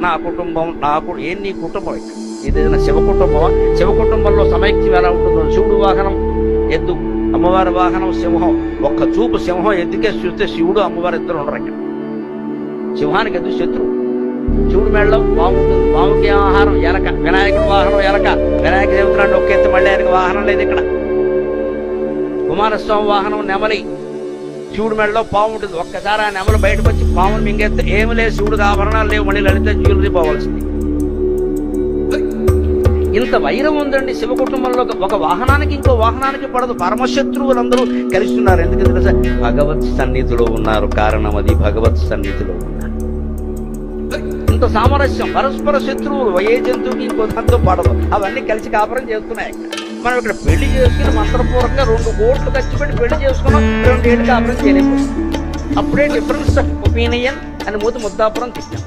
నా కుటుంబం ఏం నీ కుటుంబం ఇక్కడ ఇదేదైనా శివ కుటుంబమా? శివ కుటుంబంలో సమైక్యం ఎలా ఉంటుందో, శివుడు వాహనం ఎద్దు, అమ్మవారి వాహనం సింహం. ఒక్క చూపు సింహం ఎద్దుకేసి చూస్తే శివుడు అమ్మవారి ఇద్దరు ఉండరు ఇక్కడ. సింహానికి ఎద్దు శత్రువు. శివుడు మేడలో పాము ఉంటుంది, పాముకి ఆహారం ఎలక. వినాయకుడు వాహనం ఎలక. వినాయక దేవతరాన్ని నొక్కెత్తి మళ్ళీ ఆయనకి వాహనం లేదు ఇక్కడ. కుమారస్వామి వాహనం నెమలి. శివుడు మెడలో పాము ఉంటుంది. ఒక్కసారి ఆ నెమలు బయటకు వచ్చి పామును మింగెత్తే ఏమి లేదు, శివుడికి ఆభరణాలు లేవు, మళ్ళీ లలిత జ్యువెలరీ పోవాల్సింది. ఇంత వైరం ఉందండి శివ కుటుంబంలో. ఒక వాహనానికి ఇంకో వాహనానికి పడదు. పరమశత్రువులందరూ కలిసి ఉన్నారు. ఎందుకు తెలుసా? భగవత్ సన్నిధిలో ఉన్నారు. కారణం అది, భగవత్ సన్నిధిలో ఉన్నారు. ఇంత సామరస్యం. పరస్పర శత్రువులు ఏ జంతువుకి ఇంకో దాంతో పడదు. అవన్నీ కలిసి కాపురం చేస్తున్నాయి. మనం ఇక్కడ పెళ్లి చేసుకుని మంత్రపూర్వకంగా 2 కోట్లు ఖర్చు పెట్టి పెళ్లి చేసుకున్నాం, 2 ఏళ్ళు కాపురం చేయలేము. అప్పుడే డిఫరెన్స్ ఒపీనియన్ అని ముద్దాపురం తిట్టాం.